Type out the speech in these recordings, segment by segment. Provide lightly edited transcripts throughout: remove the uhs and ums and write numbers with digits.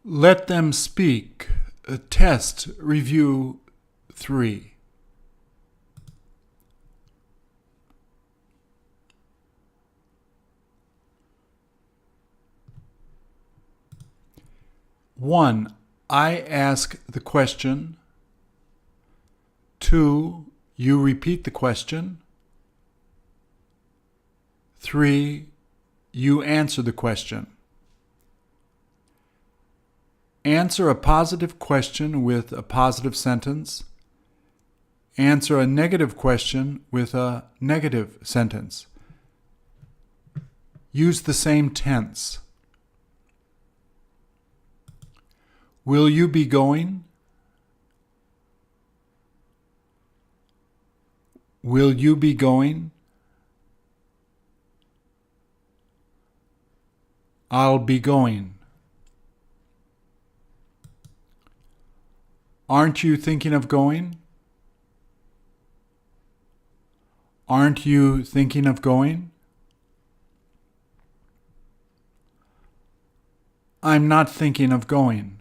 Let them speak. Test review 3. One, I ask the question. 2, you repeat the question. 3, you answer the question. Answer a positive question with a positive sentence. Answer a negative question with a negative sentence. Use the same tense. Will you be going? Will you be going? I'll be going. Aren't you thinking of going? Aren't you thinking of going? I'm not thinking of going.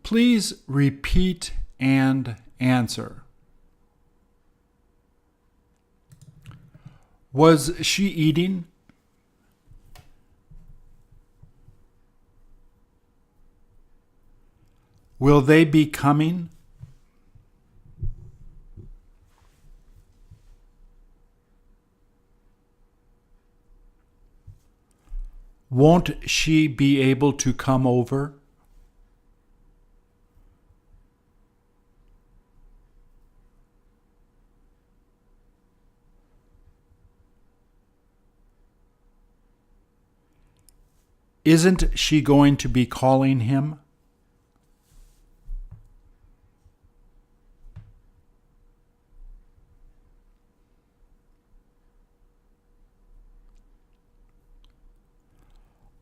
Please repeat and answer. Was she eating? Will they be coming? Won't she be able to come over? Isn't she going to be calling him?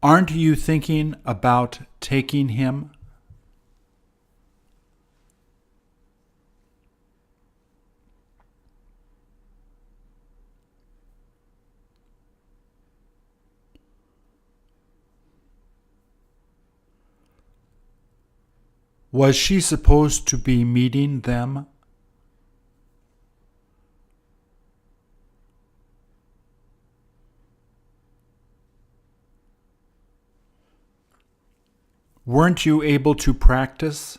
Aren't you thinking about taking him? Was she supposed to be meeting them? Weren't you able to practice?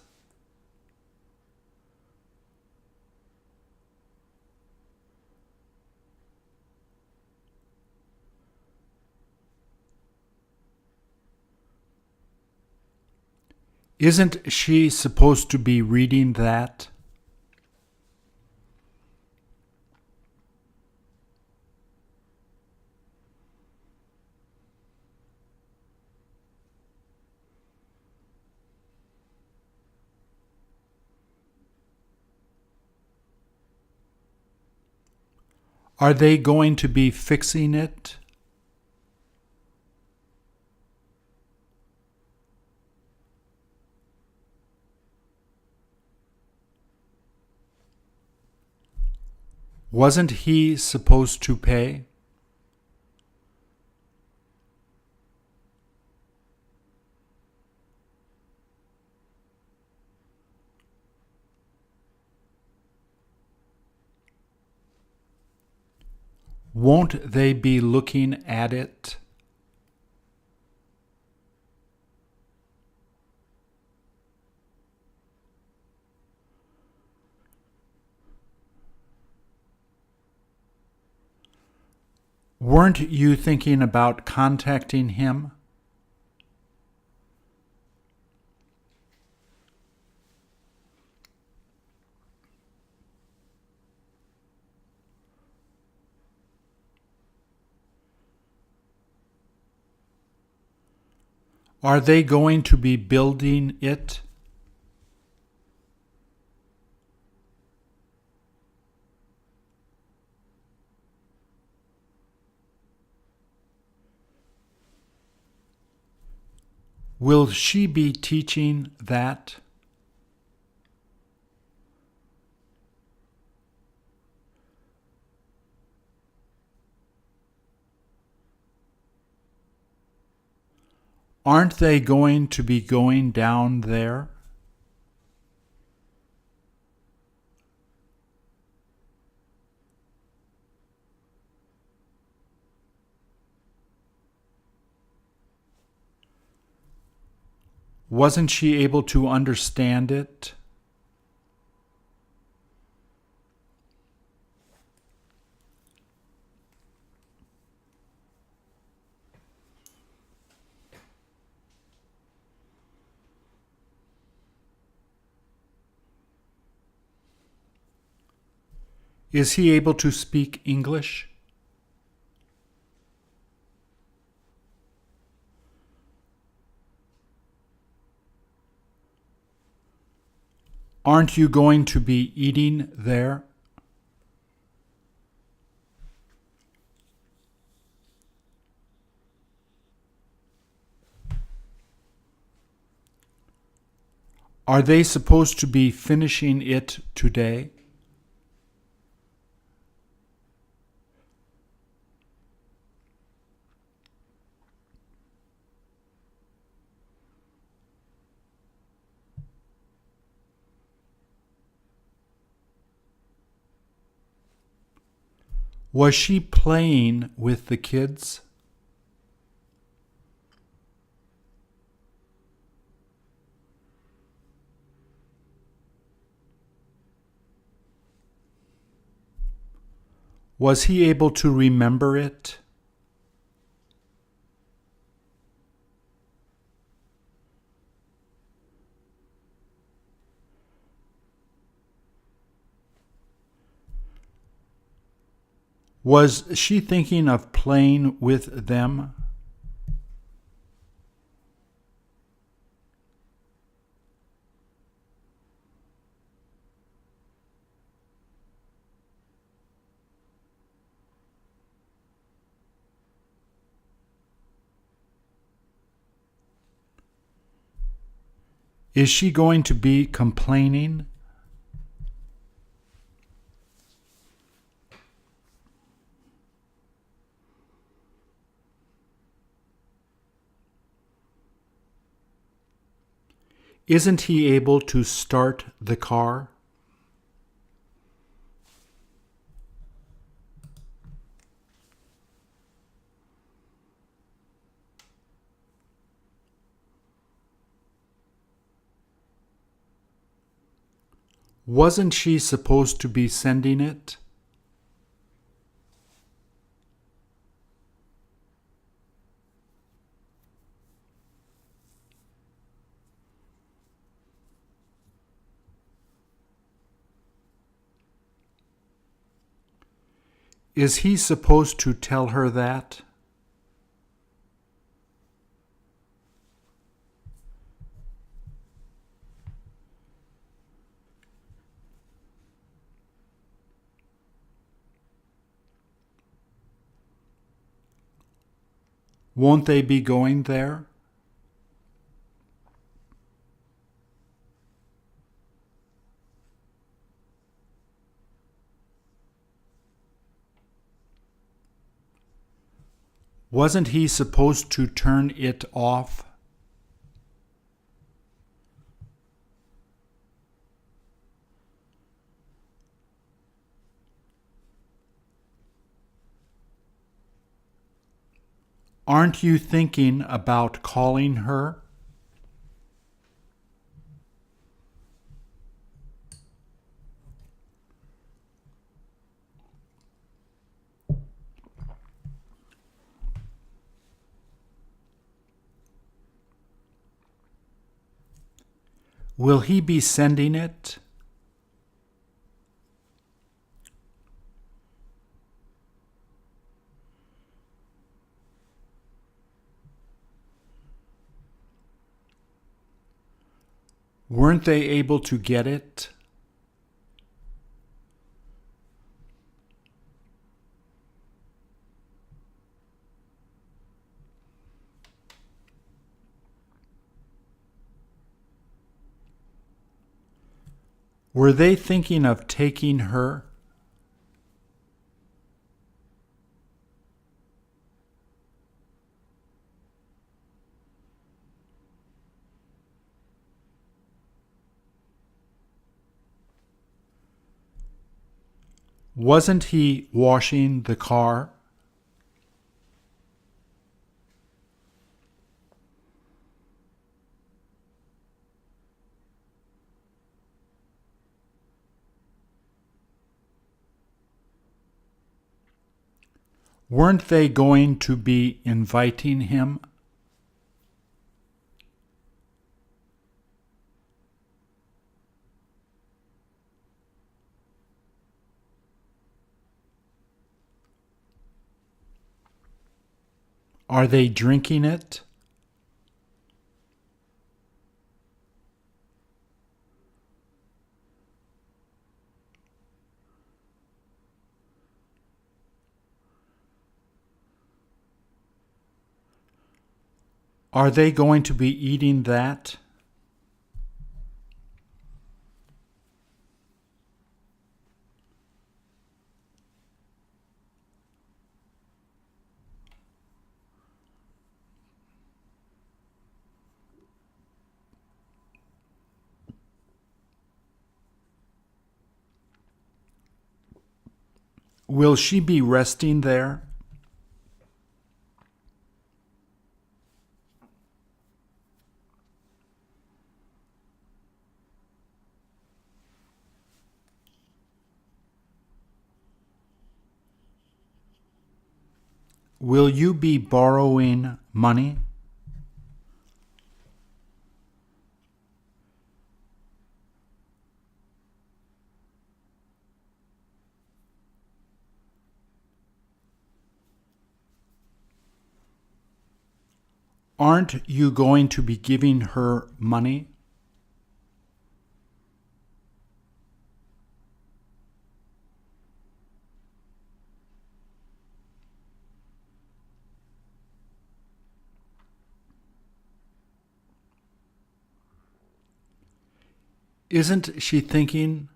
Isn't she supposed to be reading that? Are they going to be fixing it? Wasn't he supposed to pay? Won't they be looking at it? Weren't you thinking about contacting him? Are they going to be building it? Will she be teaching that? Aren't they going to be going down there? Wasn't she able to understand it? Is he able to speak English? Aren't you going to be eating there? Are they supposed to be finishing it today? Was she playing with the kids? Was he able to remember it? Was she thinking of playing with them? Is she going to be complaining? Isn't he able to start the car? Wasn't she supposed to be sending it? Is he supposed to tell her that? Won't they be going there? Wasn't he supposed to turn it off? Aren't you thinking about calling her? Will he be sending it? Weren't they able to get it? Were they thinking of taking her? Wasn't he washing the car? Weren't they going to be inviting him? Are they drinking it? Are they going to be eating that? Will she be resting there? Will you be borrowing money? Aren't you going to be giving her money? Isn't she thinking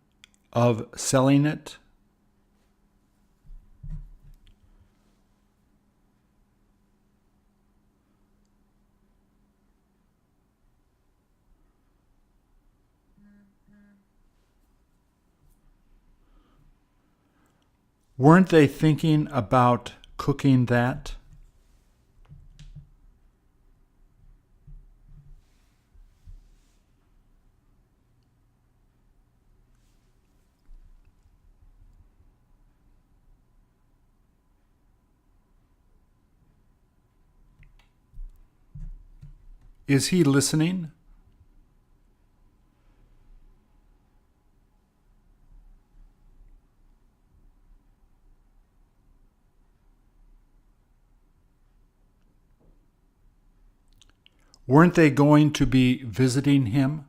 of selling it? Weren't they thinking about cooking that? Is he listening? Weren't they going to be visiting him?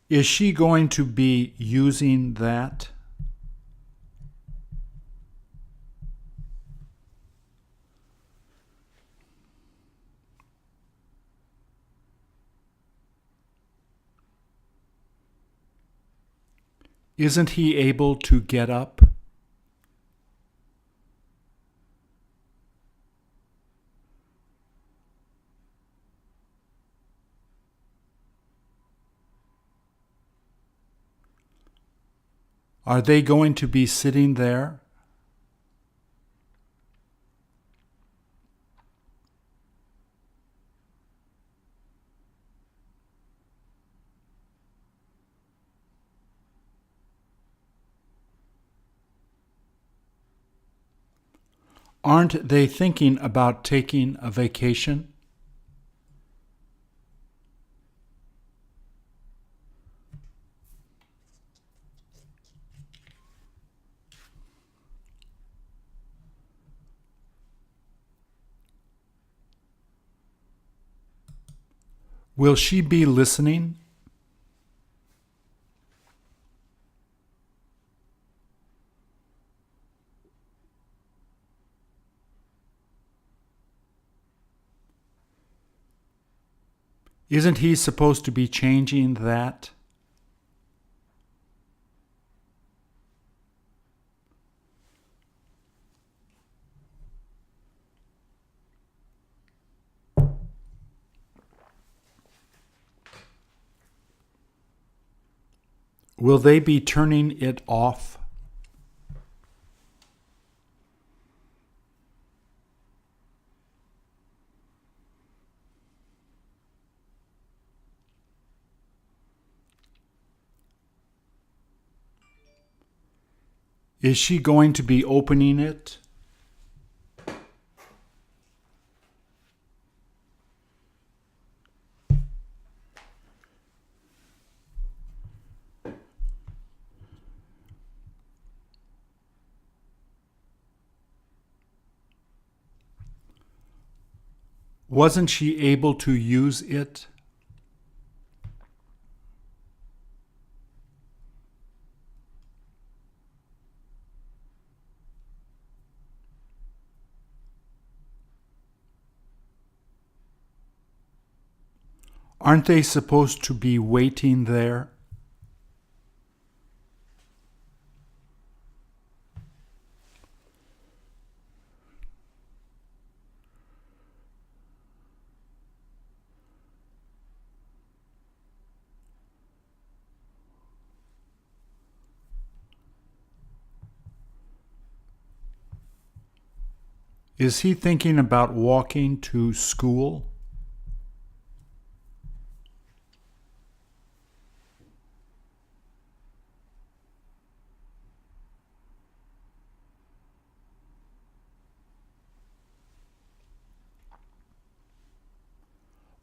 Is she going to be using that? Isn't he able to get up? Are they going to be sitting there? Aren't they thinking about taking a vacation? Will she be listening? Isn't he supposed to be changing that? Will they be turning it off? Is she going to be opening it? Wasn't she able to use it? Aren't they supposed to be waiting there? Is he thinking about walking to school?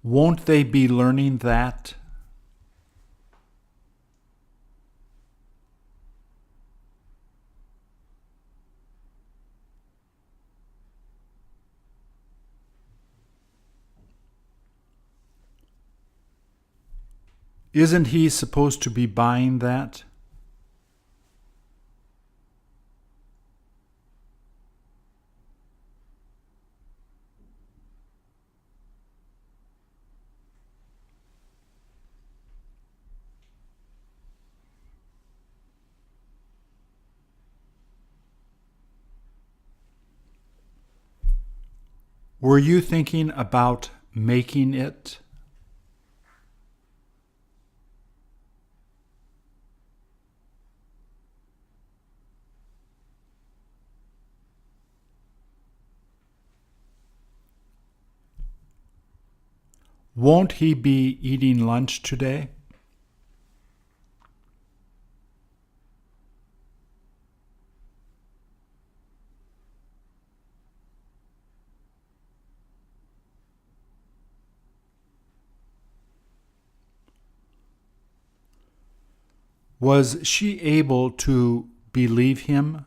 Won't they be learning that? Isn't he supposed to be buying that? Were you thinking about making it? Won't he be eating lunch today? Was she able to believe him?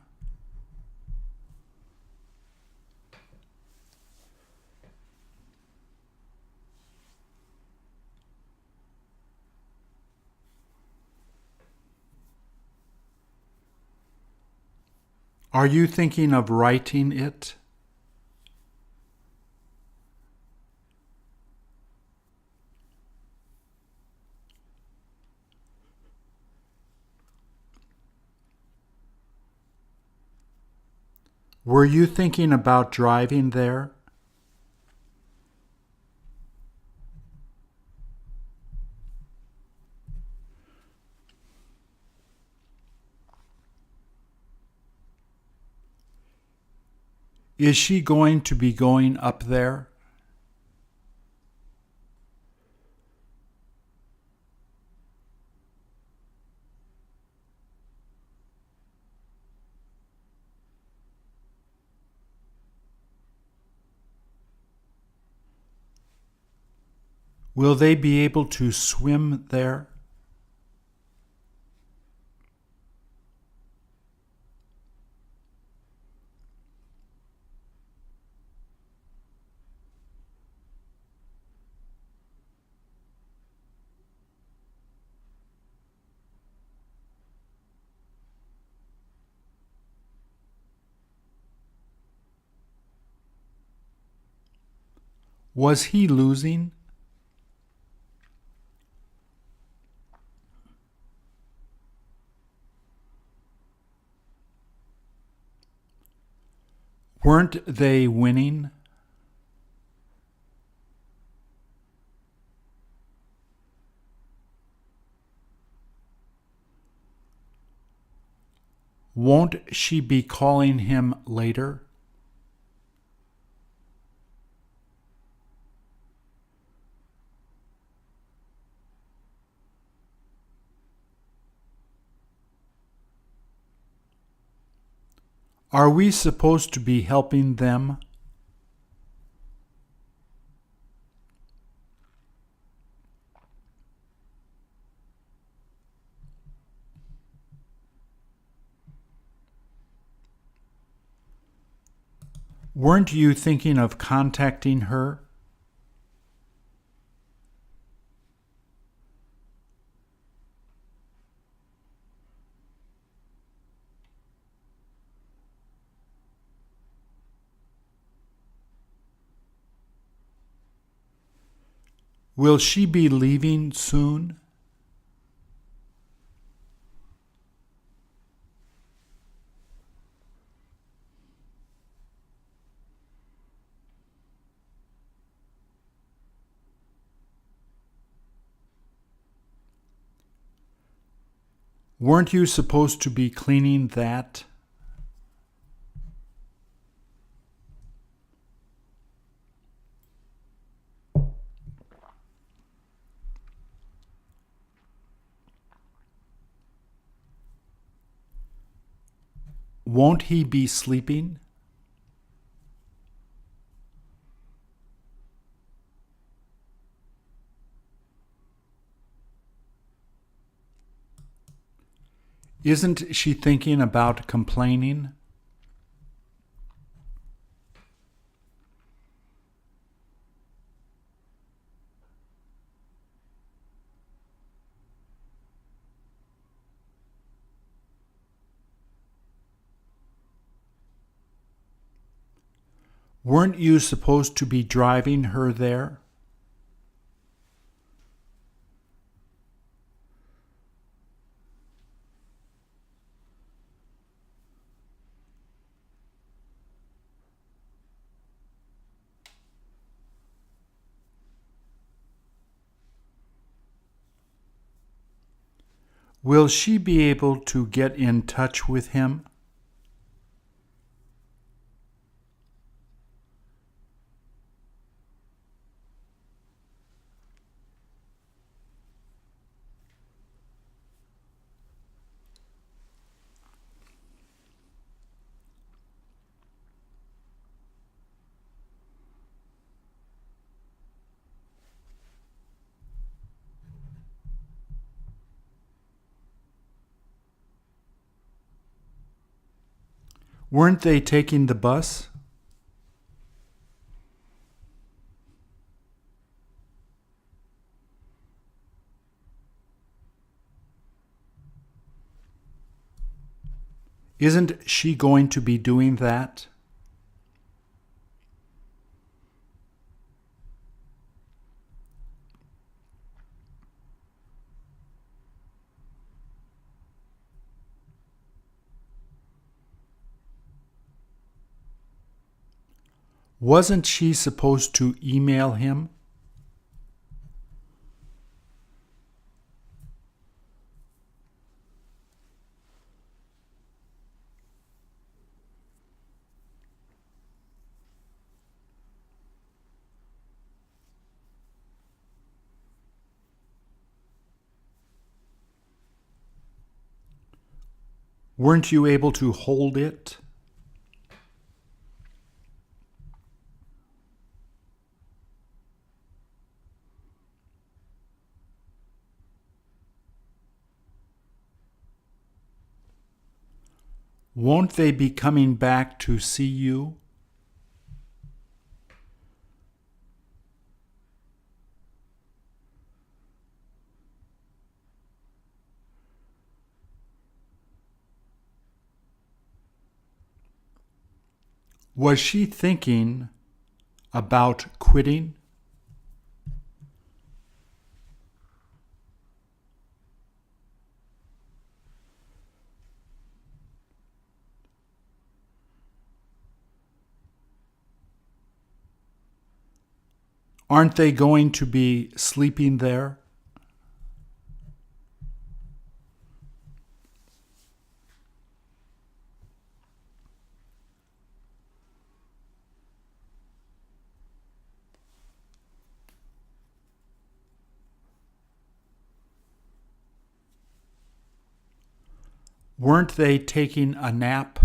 Are you thinking of writing it? Were you thinking about driving there? Is she going to be going up there? Will they be able to swim there? Was he losing? Weren't they winning? Won't she be calling him later? Are we supposed to be helping them? Weren't you thinking of contacting her? Will she be leaving soon? Weren't you supposed to be cleaning that? Won't he be sleeping? Isn't she thinking about complaining? Weren't you supposed to be driving her there? Will she be able to get in touch with him? Weren't they taking the bus? Isn't she going to be doing that? Wasn't she supposed to email him? Weren't you able to hold it? Won't they be coming back to see you? Was she thinking about quitting? Aren't they going to be sleeping there? Weren't they taking a nap?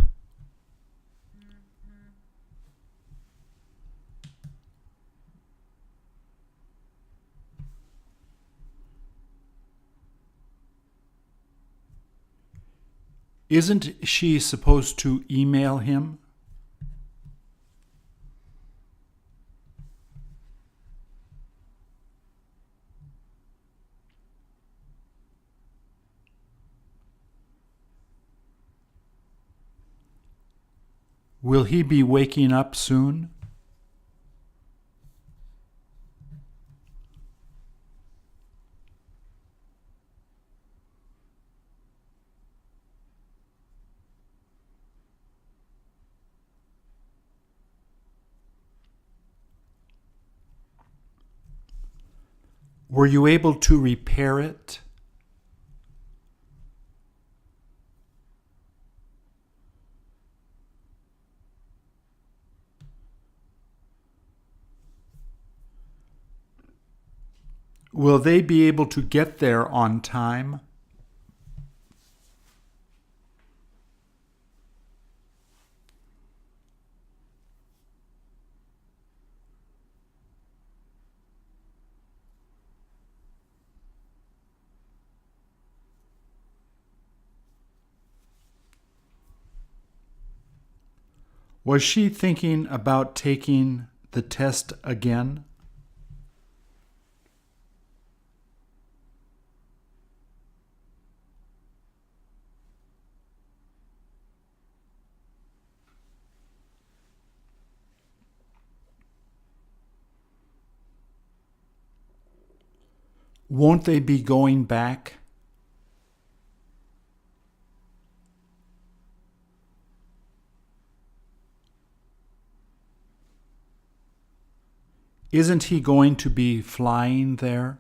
Isn't she supposed to email him? Will he be waking up soon? Were you able to repair it? Will they be able to get there on time? Was she thinking about taking the test again? Won't they be going back? Isn't he going to be flying there?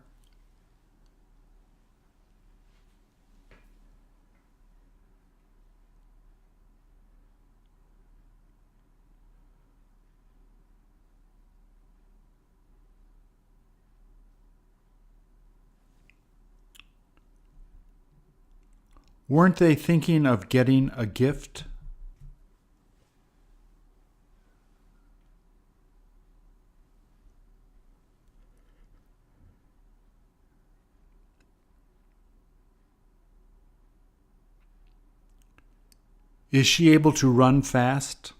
Weren't they thinking of getting a gift? Is she able to run fast?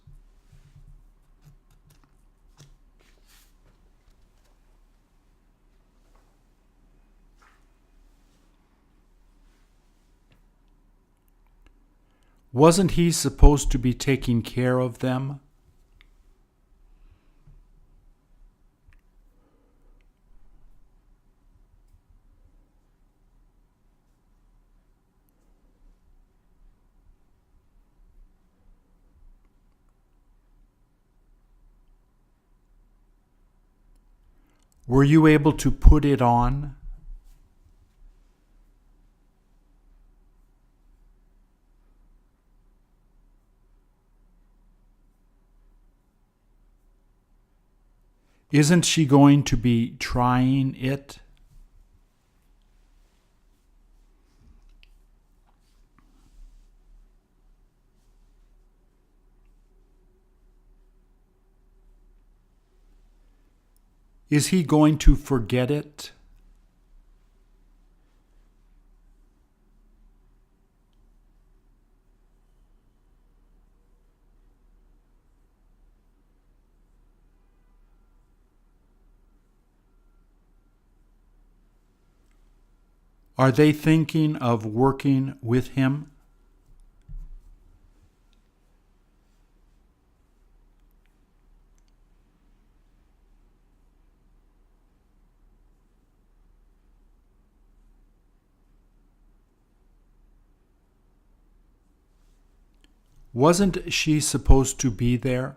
Wasn't he supposed to be taking care of them? Were you able to put it on? Isn't she going to be trying it? Is he going to forget it? Are they thinking of working with him? Wasn't she supposed to be there?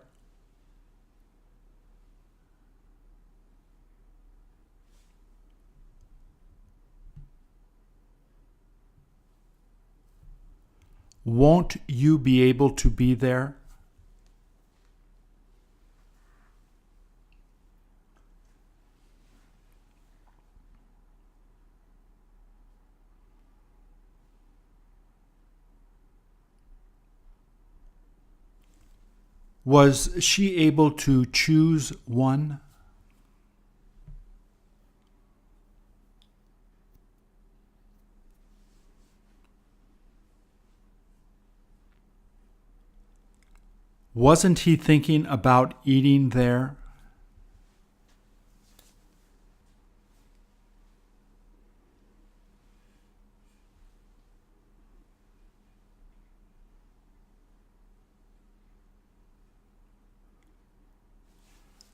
Won't you be able to be there? Was she able to choose one? Wasn't he thinking about eating there?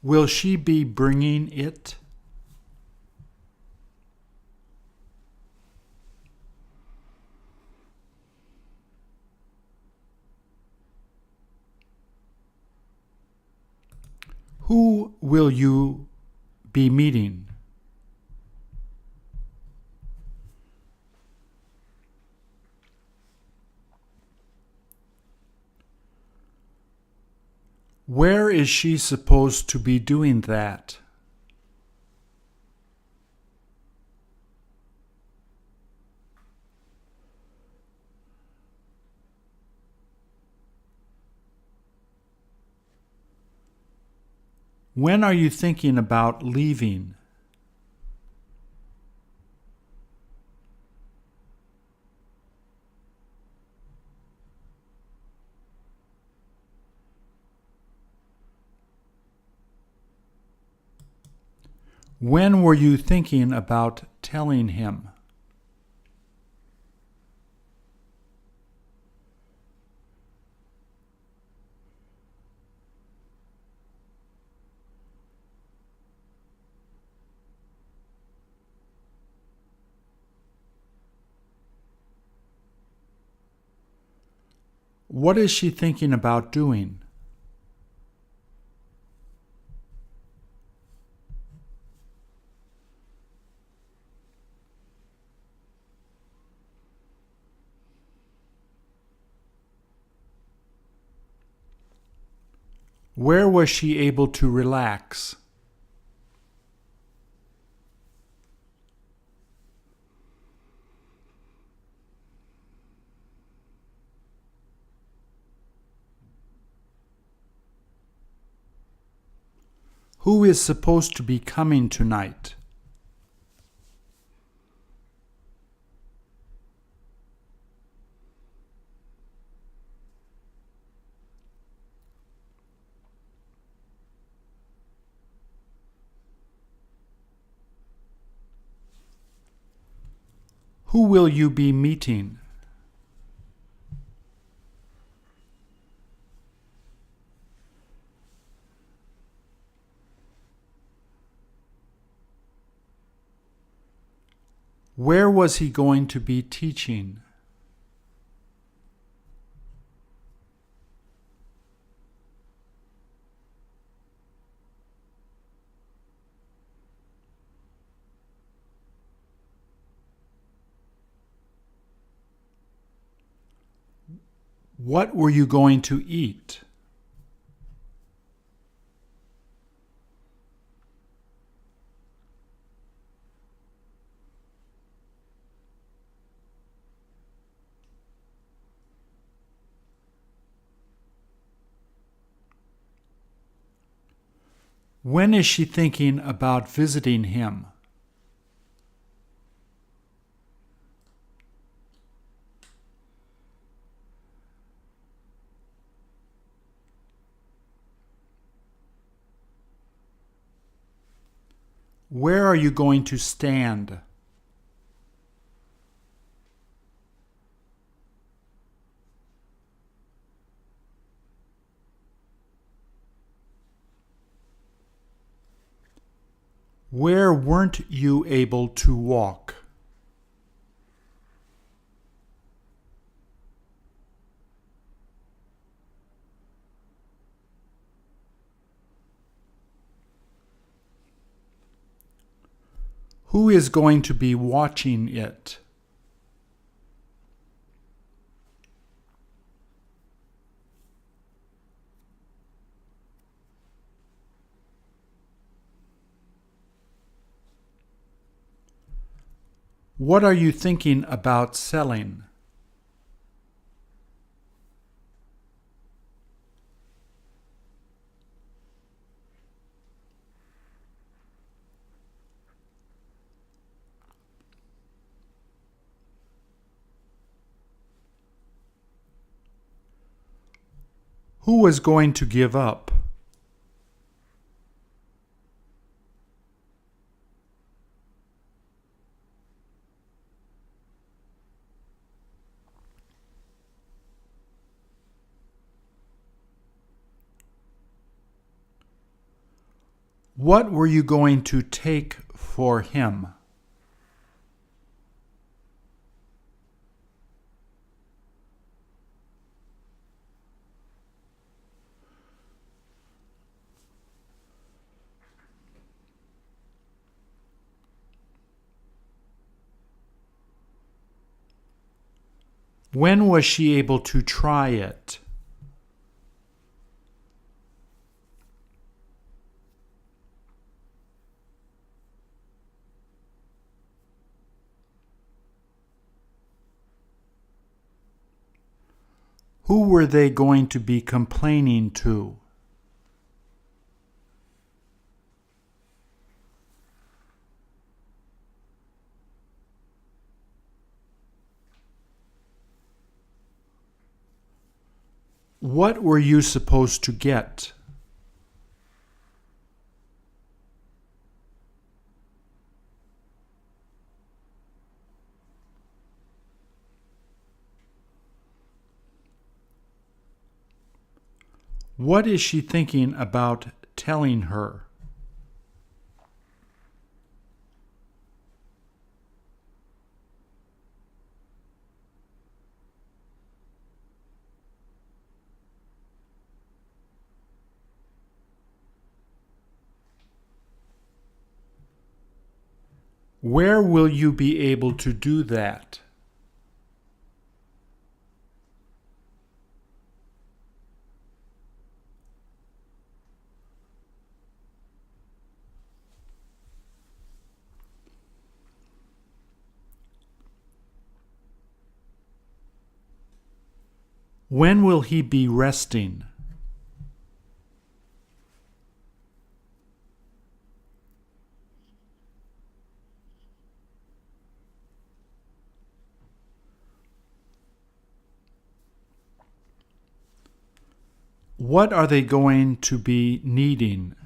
Will she be bringing it? Who will you be meeting? Where is she supposed to be doing that? When are you thinking about leaving? When were you thinking about telling him? What is she thinking about doing? Where was she able to relax? Who is supposed to be coming tonight? Who will you be meeting? Where was he going to be teaching? What were you going to eat? When is she thinking about visiting him? Where are you going to stand? Where weren't you able to walk? Who is going to be watching it? What are you thinking about selling? Who was going to give up? What were you going to take for him? When was she able to try it? Who were they going to be complaining to? What were you supposed to get? What is she thinking about telling her? Where will you be able to do that? When will he be resting? What are they going to be needing?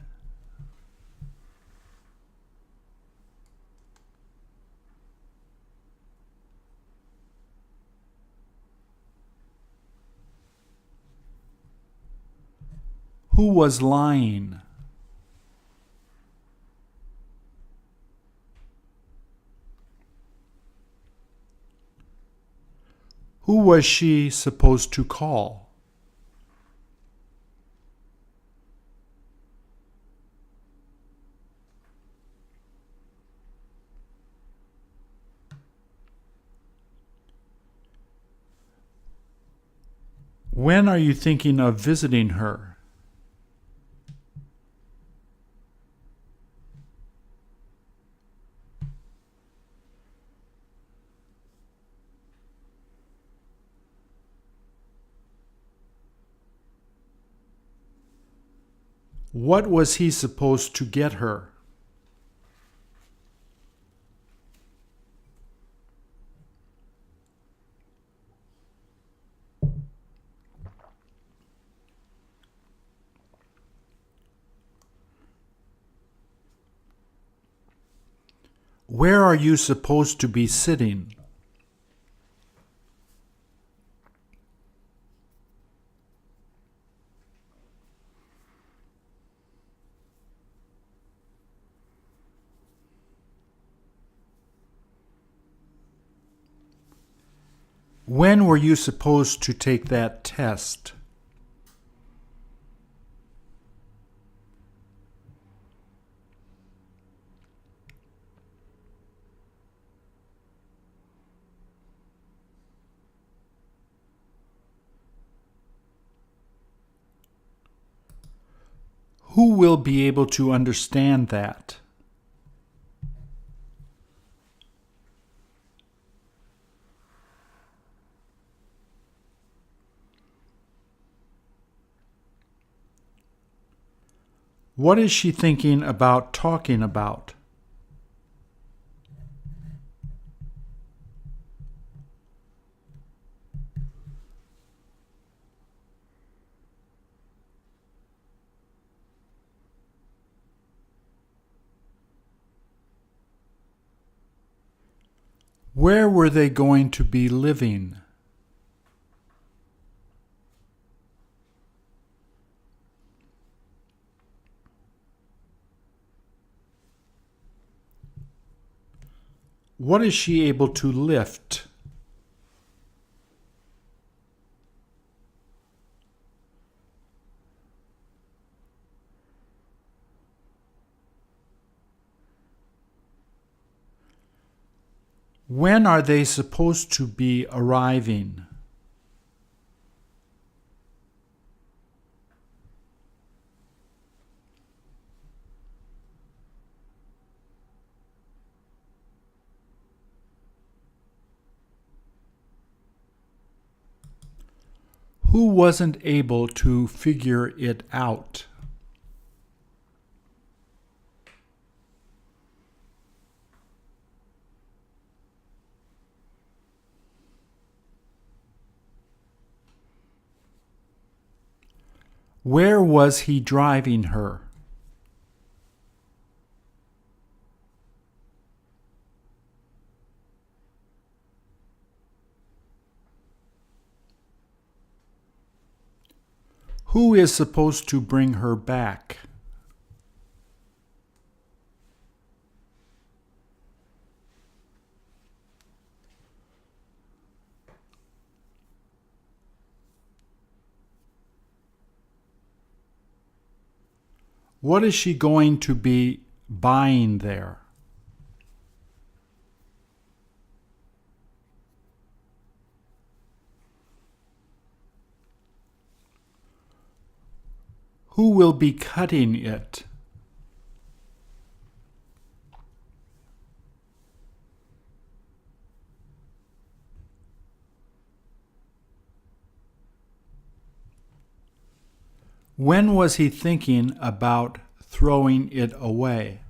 Who was lying? Who was she supposed to call? When are you thinking of visiting her? What was he supposed to get her? Where are you supposed to be sitting? When were you supposed to take that test? Who will be able to understand that? What is she thinking about talking about? Where were they going to be living? What is she able to lift? When are they supposed to be arriving? Who wasn't able to figure it out? Where was he driving her? Who is supposed to bring her back? What is she going to be buying there? Who will be cutting it? When was he thinking about throwing it away?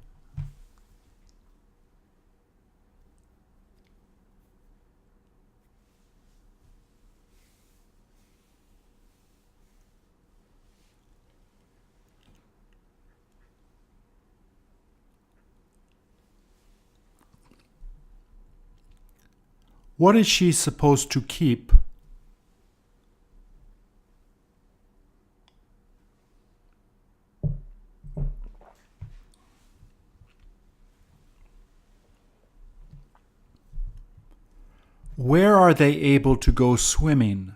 What is she supposed to keep? Where are they able to go swimming?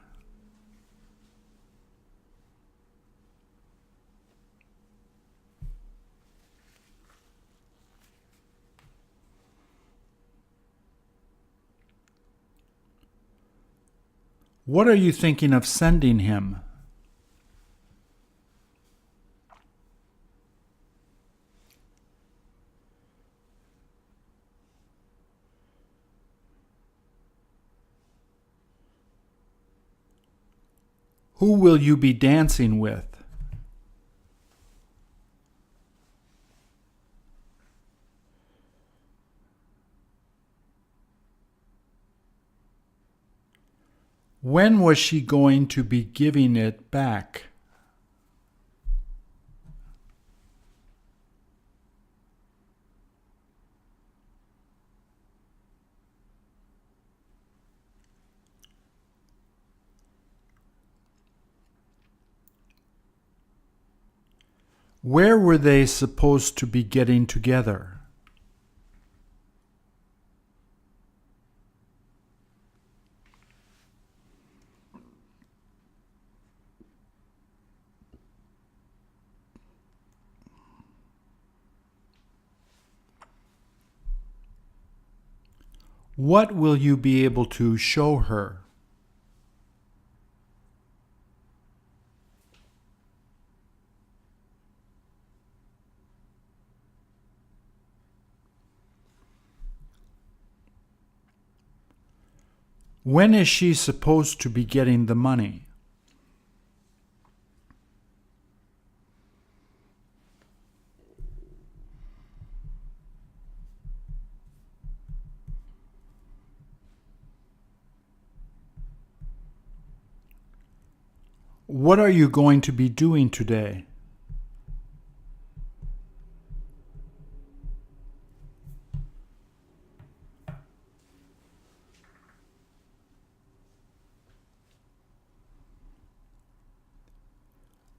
What are you thinking of sending him? Who will you be dancing with? When was she going to be giving it back? Where were they supposed to be getting together? What will you be able to show her? When is she supposed to be getting the money? What are you going to be doing today?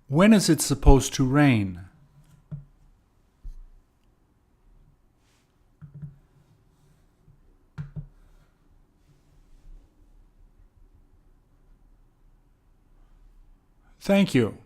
When is it supposed to rain? Thank you.